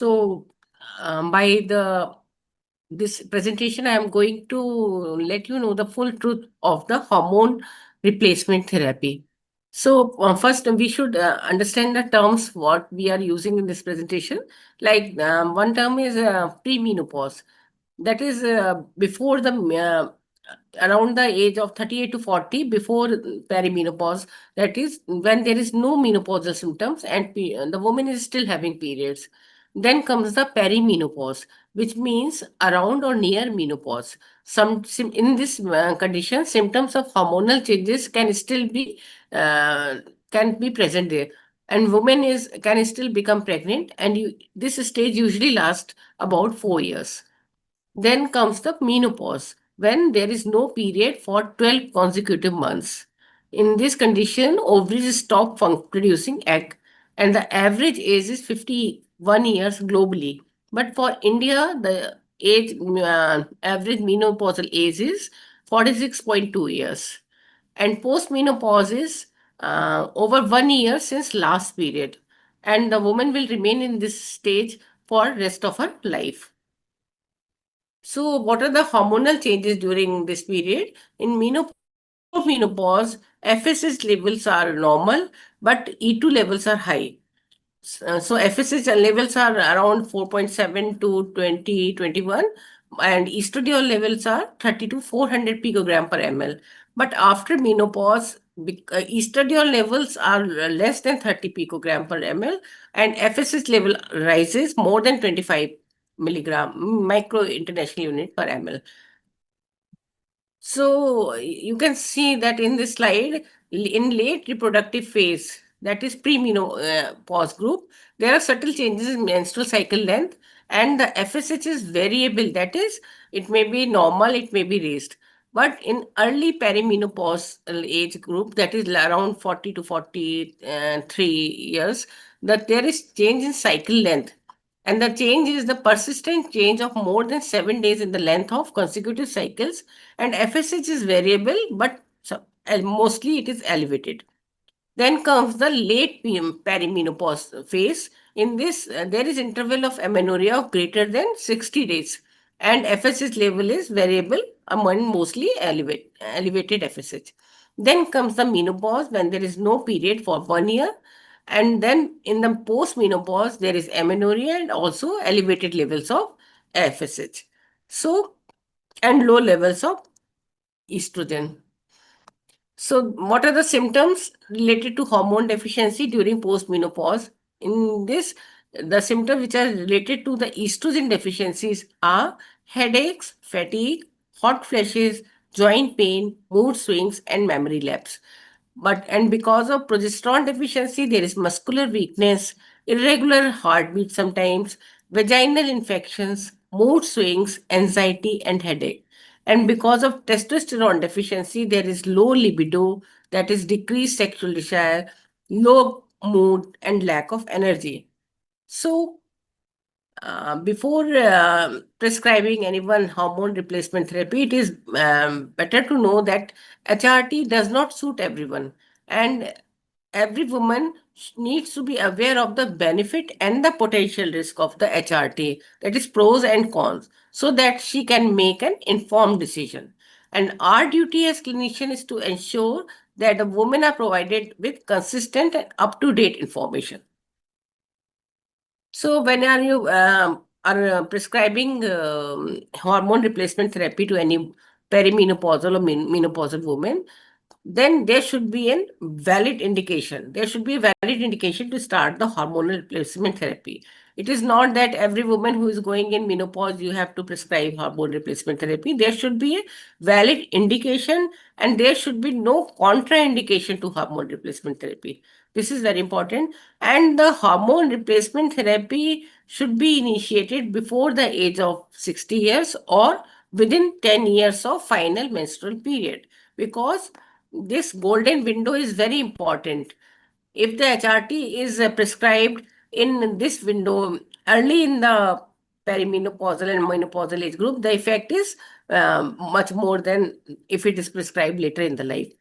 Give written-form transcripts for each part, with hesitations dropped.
So, by this presentation, I am going to let you know the full truth of the hormone replacement therapy. So, first, we should understand the terms what we are using in this presentation. Like one term is premenopause. That is before the around the age of 38 to 40, before perimenopause. That is when there is no menopausal symptoms and the woman is still having periods. Then comes the perimenopause, which means around or near menopause. In this condition, symptoms of hormonal changes uh, can be present there, and woman is can still become pregnant, and this stage usually lasts about 4 years. Then comes the menopause, when there is no period for 12 consecutive months. In this condition, ovaries stop producing egg, and the average age is 51 years globally. But for India, the average menopausal age is 46.2 years. And postmenopause is over 1 year since last period. And the woman will remain in this stage for rest of her life. So, what are the hormonal changes during this period? In menopause, FSH levels are normal, but E2 levels are high. So FSH levels are around 4.7 to 2021, and estradiol levels are 30 to 400 picogram per ml. But after menopause, estradiol levels are less than 30 picogram per ml, and FSH level rises more than 25 milligram micro international unit per ml. So you can see that in this slide, in late reproductive phase, that is premenopause group, there are subtle changes in menstrual cycle length, and the FSH is variable. That is, it may be normal, it may be raised. But in early perimenopause age group, that is around 40 to 43 years, that there is change in cycle length, and the change is the persistent change of more than 7 days in the length of consecutive cycles, and FSH is variable, but mostly it is elevated. Then comes the late perimenopause phase. In this, there is interval of amenorrhea of greater than 60 days, and FSH level is variable among mostly elevated FSH. Then comes the menopause, when there is no period for 1 year, and then in the post-menopause, there is amenorrhea and also elevated levels of FSH. So, and low levels of estrogen. So, what are the symptoms related to hormone deficiency during postmenopause? In this, the symptoms which are related to the estrogen deficiencies are headaches, fatigue, hot flashes, joint pain, mood swings, and memory lapse. And because of progesterone deficiency, there is muscular weakness, irregular heartbeat sometimes, vaginal infections, mood swings, anxiety, and headache. And because of testosterone deficiency, there is low libido, that is decreased sexual desire, low mood, and lack of energy. So, before prescribing anyone hormone replacement therapy, it is better to know that HRT does not suit everyone, and every woman needs to be aware of the benefit and the potential risk of the HRT, that is pros and cons, so that she can make an informed decision. And our duty as clinician is to ensure that the women are provided with consistent and up to date information. So, when are you are prescribing hormone replacement therapy to any perimenopausal or menopausal woman, then there should be a valid indication. There should be a valid indication to start the hormonal replacement therapy. It is not that every woman who is going in menopause, you have to prescribe hormone replacement therapy. There should be a valid indication, and there should be no contraindication to hormone replacement therapy. This is very important. And the hormone replacement therapy should be initiated before the age of 60 years or within 10 years of final menstrual period, because this golden window is very important. If the HRT is prescribed in this window early in the perimenopausal and menopausal age group, the effect is much more than if it is prescribed later in the life.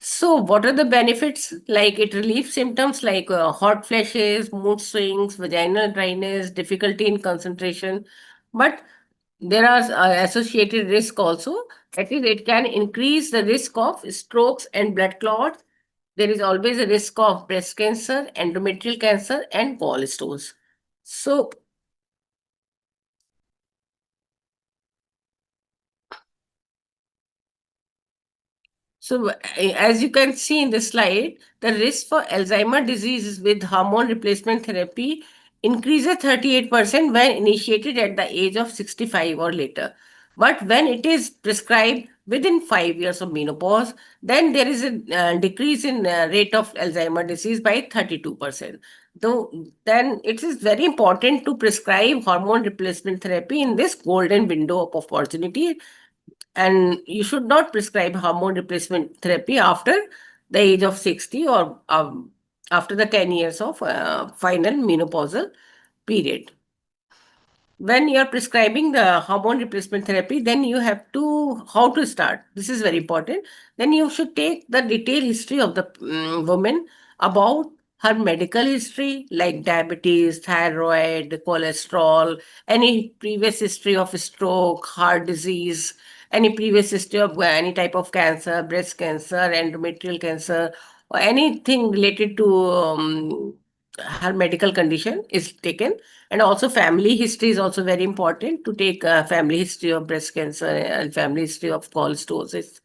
So, what are the benefits? Like it relieves symptoms like hot flashes, mood swings, vaginal dryness, difficulty in concentration. But there are associated risk also. That is, it can increase the risk of strokes and blood clots. There is always a risk of breast cancer, endometrial cancer, and gallstones. So, as you can see in the slide, the risk for Alzheimer disease with hormone replacement therapy increases 38% when initiated at the age of 65 or later. But when it is prescribed within 5 years of menopause, then there is a decrease in rate of Alzheimer disease by 32%. Though, then it is very important to prescribe hormone replacement therapy in this golden window of opportunity, and you should not prescribe hormone replacement therapy after the age of 60 or after the 10 years of final menopausal period. When you are prescribing the hormone replacement therapy, then you have to how to start. This is very important. Then you should take the detailed history of the woman about her medical history like diabetes, thyroid, cholesterol, any previous history of stroke, heart disease, any previous history of any type of cancer, breast cancer, endometrial cancer, or anything related to her medical condition is taken. And also family history is also very important to take family history of breast cancer and family history of gallstones.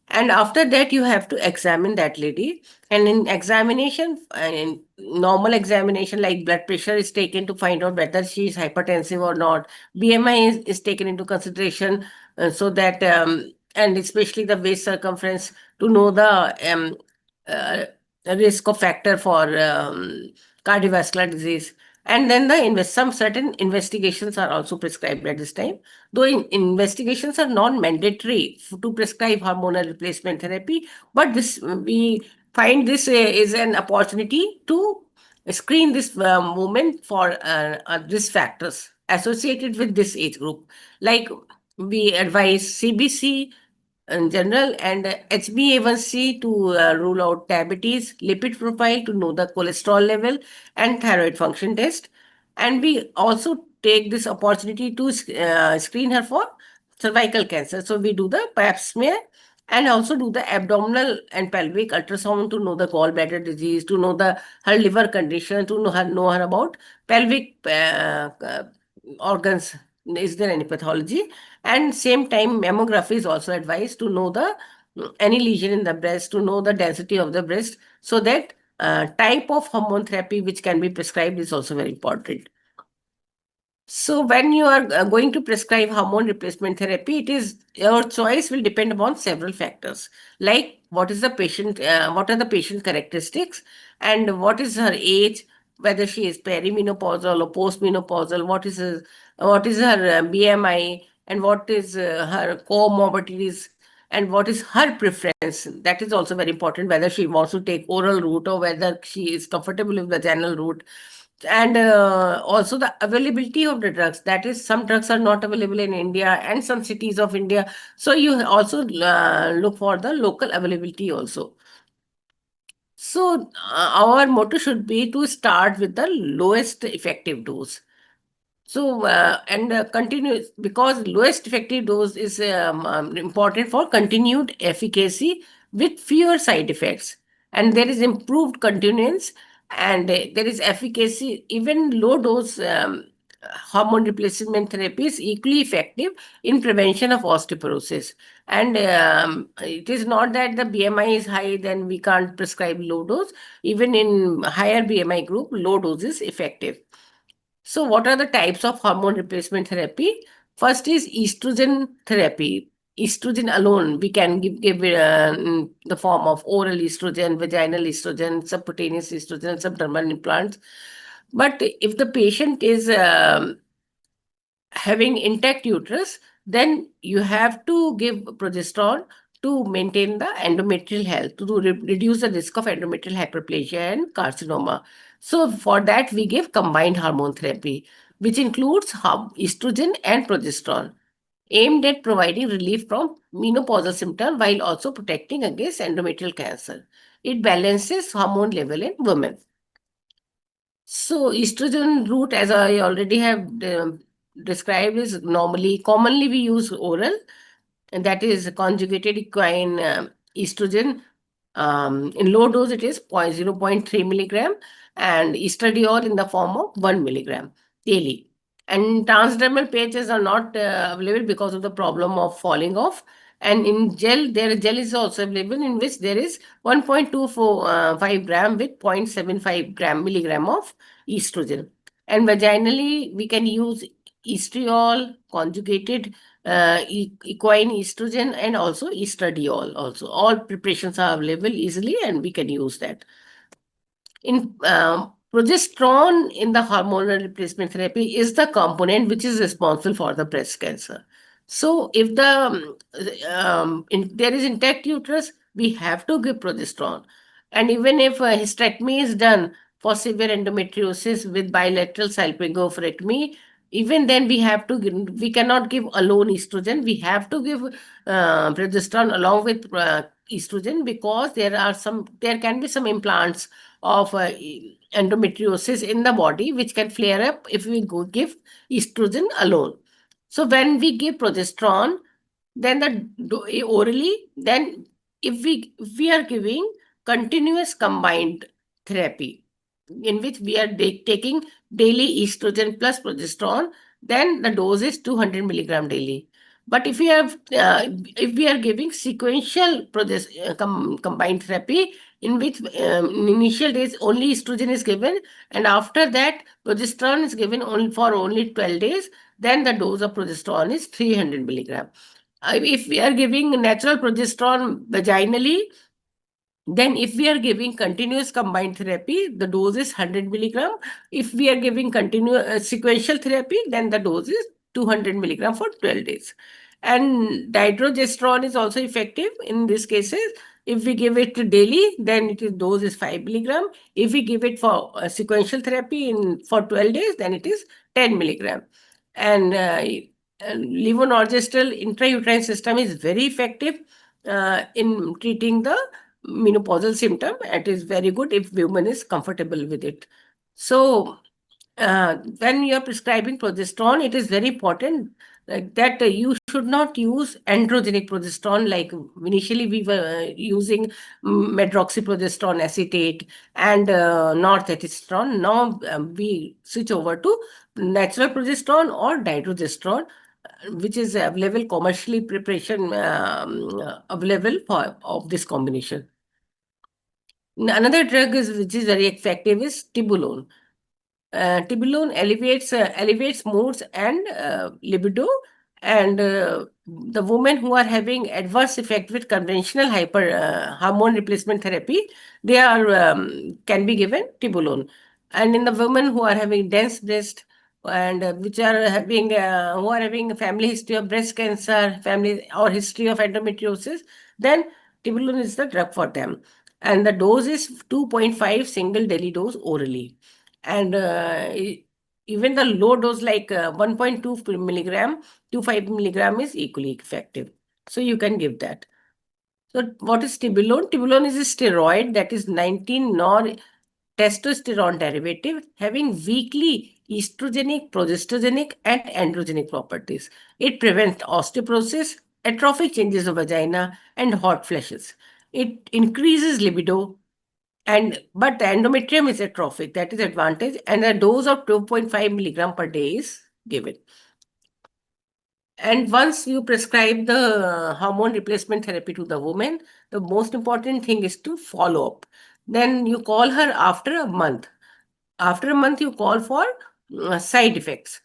And after that, you have to examine that lady. And in examination, in normal examination, like blood pressure is taken to find out whether she is hypertensive or not. BMI is taken into consideration so that, and especially the waist circumference to know the uh, risk of factor for cardiovascular disease. And then some certain investigations are also prescribed at this time. Though investigations are non-mandatory to prescribe hormonal replacement therapy, but this we find this is an opportunity to screen this movement for risk factors associated with this age group. Like we advise CBC in general and HbA1c to rule out diabetes, lipid profile to know the cholesterol level, and thyroid function test. And we also take this opportunity to screen her for cervical cancer. So we do the pap smear and also do the abdominal and pelvic ultrasound to know the gallbladder disease, to know the her liver condition, to know her about pelvic organs. Is there any pathology? And same time, mammography is also advised to know the any lesion in the breast, to know the density of the breast, so that type of hormone therapy which can be prescribed is also very important. So when you are going to prescribe hormone replacement therapy, it is your choice will depend upon several factors, like what are the patient characteristics, and what is her age, whether she is perimenopausal or postmenopausal, what is her BMI, and what is her comorbidities, and what is her preference. That is also very important, whether she wants to take oral route or whether she is comfortable with vaginal route. And also the availability of the drugs, that is some drugs are not available in India and some cities of India, so you also look for the local availability also. So our motto should be to start with the lowest effective dose. So, and continue, because lowest effective dose is important for continued efficacy with fewer side effects. And there is improved continuance, and there is efficacy. Even low dose hormone replacement therapy is equally effective in prevention of osteoporosis. And it is not that the BMI is high, then we can't prescribe low dose. Even in higher BMI group, low dose is effective. So, what are the types of hormone replacement therapy? First is estrogen therapy. Estrogen alone, we can give in the form of oral estrogen, vaginal estrogen, subcutaneous estrogen, subdermal implants. But if the patient is having intact uterus, then you have to give progesterone to maintain the endometrial health, to reduce the risk of endometrial hyperplasia and carcinoma. So, for that, we give combined hormone therapy, which includes estrogen and progesterone. aimed at providing relief from menopausal symptoms while also protecting against endometrial cancer. It balances hormone level in women. So estrogen route, as I already have described, is commonly we use oral, and that is conjugated equine estrogen. In low dose, it is 0.3 milligram, and estradiol in the form of 1 milligram daily. And transdermal patches are not available because of the problem of falling off. And in gel, gel is also available, in which there is 1.25 gram with 0.75 gram milligram of estrogen. And vaginally, we can use estriol, conjugated equine estrogen, and also estradiol. Also, all preparations are available easily, and we can use that. In progesterone in the hormonal replacement therapy is the component which is responsible for the breast cancer. So, if there is intact uterus, we have to give progesterone, and even if a hysterectomy is done for severe endometriosis with bilateral salpingo-oophorectomy, even then we cannot give alone estrogen. We have to give progesterone along with estrogen, because there can be some implants of endometriosis in the body which can flare up if we give estrogen alone. So when we give progesterone, then orally, then if we are giving continuous combined therapy, in which we are taking daily estrogen plus progesterone, then the dose is 200 milligram daily. But if we are giving sequential combined therapy, in which in initial days only estrogen is given, and after that progesterone is given only 12 days, then the dose of progesterone is 300 milligram. If we are giving natural progesterone vaginally, then if we are giving continuous combined therapy, the dose is 100 milligram. If we are giving continuous sequential therapy, then the dose is 200 milligram for 12 days. And dydrogesterone is also effective in these cases. If we give it daily, then dose is 5 milligram. If we give it for sequential therapy for 12 days, then it is 10 milligram. And levonorgestrel intrauterine system is very effective in treating the menopausal symptom. It is very good if woman is comfortable with it. So when you are prescribing progesterone, it is very important that you should not use androgenic progesterone. Like initially we were using medroxyprogesterone acetate and northestrone. Now we switch over to natural progesterone or dydrogesterone, which is available commercially preparation available of this combination. Another drug which is very effective is Tibolone. Tibolone elevates moods and libido, and the women who are having adverse effect with conventional hormone replacement therapy, they are can be given Tibolone. And in the women who are having dense breast, and which are having who are having a family history of breast cancer, family or history of endometriosis, then Tibolone is the drug for them. And the dose is 2.5 single daily dose orally. And even the low dose, like 1.2 milligram to 5 milligram, is equally effective. So you can give that. So what is Tibolone? Tibolone is a steroid that is 19 testosterone derivative having weakly estrogenic, progesterogenic, and androgenic properties. It prevents osteoporosis, atrophic changes of vagina, and hot flashes. It increases libido, but the endometrium is atrophic. That is advantage, and a dose of 2.5 milligram per day is given. And once you prescribe the hormone replacement therapy to the woman, the most important thing is to follow up. Then you call her after a month. After a month, you call for side effects,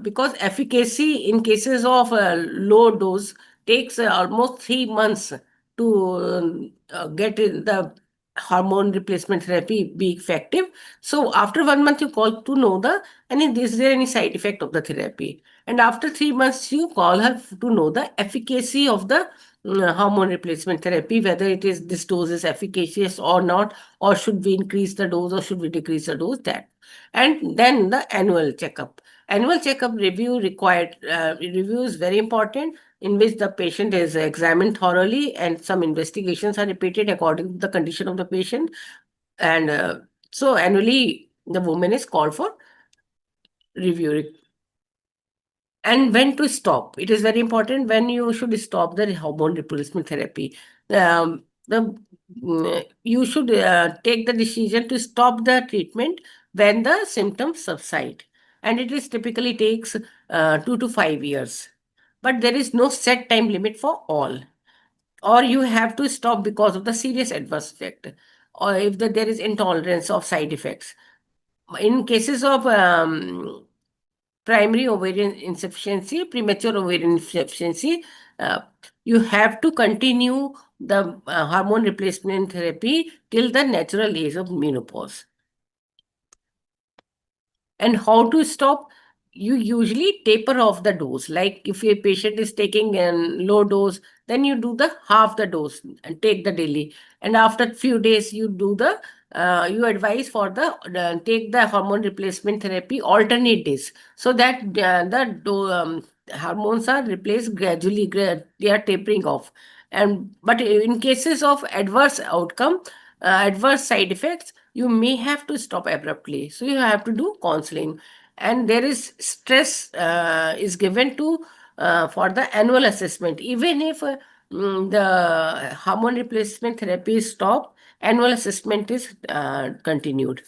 because efficacy in cases of low dose takes almost 3 months to get the hormone replacement therapy be effective. So after 1 month, you call to know is there any side effect of the therapy. And after 3 months, you call her to know the efficacy of the hormone replacement therapy, whether this dose is efficacious or not, or should we increase the dose or should we decrease the dose, that. And then the annual checkup. Annual checkup review is very important, in which the patient is examined thoroughly and some investigations are repeated according to the condition of the patient. And so annually, the woman is called for review. And when to stop? It is very important when you should stop the hormone replacement therapy. You should take the decision to stop the treatment when the symptoms subside, and it is typically takes 2 to 5 years. But there is no set time limit for all, or you have to stop because of the serious adverse effect, or if there is intolerance of side effects. In cases of primary ovarian insufficiency, premature ovarian insufficiency, uh, you have to continue the hormone replacement therapy till the natural age of menopause. And how to stop? You usually taper off the dose. Like if a patient is taking a low dose, then you do the half the dose and take the daily. And after few days, you do the you advise for the take the hormone replacement therapy alternate days, so that hormones are replaced gradually. They are tapering off. And but in cases of adverse outcome, adverse side effects, you may have to stop abruptly. So you have to do counseling, and there is stress is given to for the annual assessment. Even if the hormone replacement therapy is stopped, annual assessment is continued.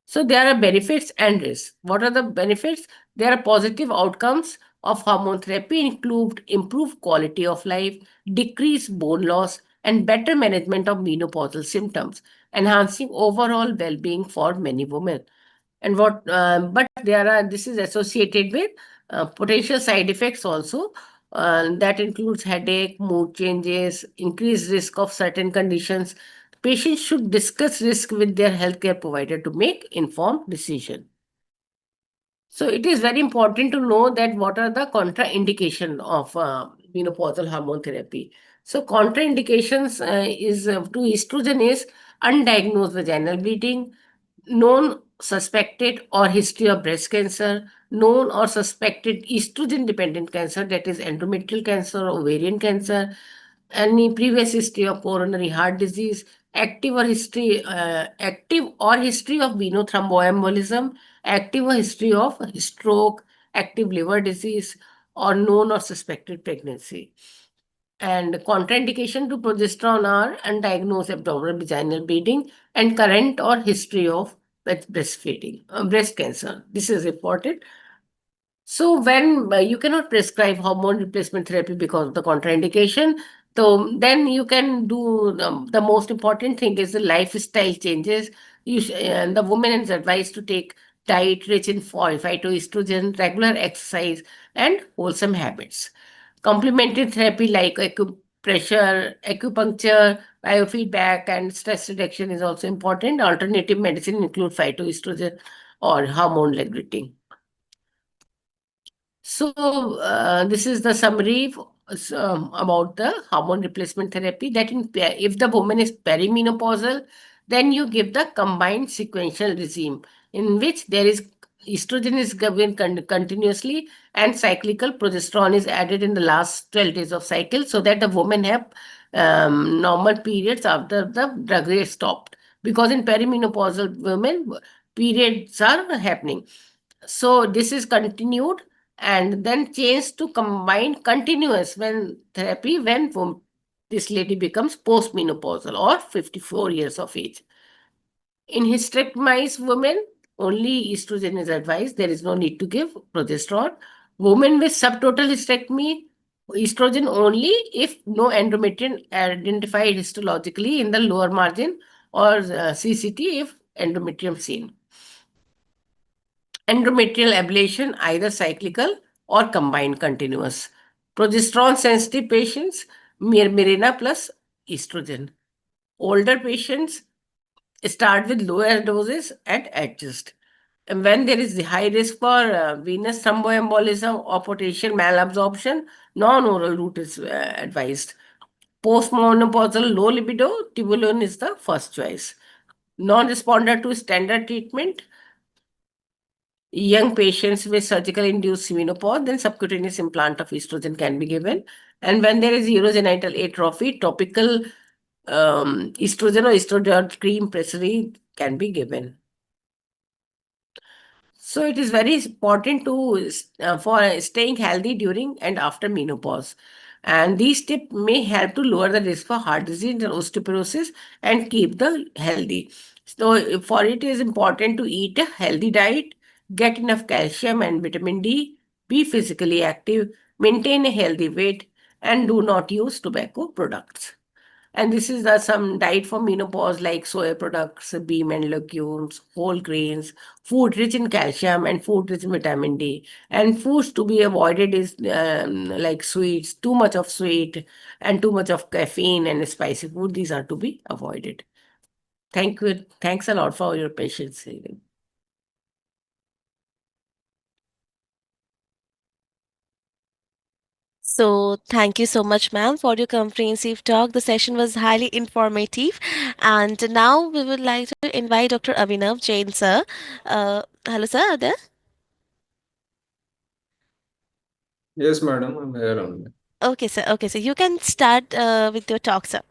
So there are benefits and risks. What are the benefits? There are positive outcomes of hormone therapy include improved quality of life, decreased bone loss, and better management of menopausal symptoms, enhancing overall well-being for many women. And but there are this is associated with potential side effects also. That includes headache, mood changes, increased risk of certain conditions. Patients should discuss risk with their healthcare provider to make informed decision. So it is very important to know that what are the contraindication of menopausal hormone therapy. So contraindications is to estrogen is undiagnosed vaginal bleeding, known suspected or history of breast cancer, known or suspected estrogen dependent cancer, that is endometrial cancer, ovarian cancer, any previous history of coronary heart disease, active or history of venous thromboembolism, active or history of stroke, active liver disease, or known or suspected pregnancy. And contraindication to progesterone are undiagnosed abdominal vaginal bleeding and current or history of breastfeeding, breast cancer. This is important. So when you cannot prescribe hormone replacement therapy because of the contraindication, so then you can do the most important thing is the lifestyle changes. The woman is advised to take diet rich in phytoestrogen, regular exercise, and wholesome habits. Complementary therapy like pressure, acupuncture, biofeedback, and stress reduction is also important. Alternative medicine include phytoestrogen or hormone regulating. So, this is the summary about the hormone replacement therapy. That if the woman is perimenopausal, then you give the combined sequential regime in which there is estrogen is given continuously and cyclical progesterone is added in the last 12 days of cycle, so that the woman have normal periods after the drug is stopped. Because in perimenopausal women, periods are happening. So this is continued and then changed to combined continuous when therapy when this lady becomes postmenopausal or 54 years of age. In hysterectomized women, only estrogen is advised. There is no need to give progesterone. Women with subtotal hysterectomy, estrogen only if no endometrium identified histologically in the lower margin, or CCT if endometrium seen. Endometrial ablation, either cyclical or combined continuous. Progesterone sensitive patients, Mirena plus estrogen. Older patients start with lower doses and adjust. And when there is the high risk for venous thromboembolism or potential malabsorption, non-oral route is advised. Postmenopausal low libido, tibulin is the first choice. Non-responder to standard treatment, young patients with surgical induced menopause, then subcutaneous implant of estrogen can be given. And when there is urogenital atrophy, topical estrogen or estradiol cream pessary can be given. So it is very important to for staying healthy during and after menopause. And these tips may help to lower the risk for heart disease and osteoporosis and keep the healthy. So for it is important to eat a healthy diet, get enough calcium and vitamin D, be physically active, maintain a healthy weight, and do not use tobacco products. And this is the some diet for menopause like soy products, bean and legumes, whole grains, food rich in calcium and food rich in vitamin D. And foods to be avoided is like sweets, too much of sweet and too much of caffeine and spicy food. These are to be avoided. Thank you. Thanks a lot for your patience. So, thank you so much, ma'am, for your comprehensive talk. The session was highly informative. And now we would like to invite Dr. Abhinav Jain, sir. Hello, sir. Are there? Yes, madam, I'm here only. Okay, sir. Okay, sir. You can start with your talk, sir.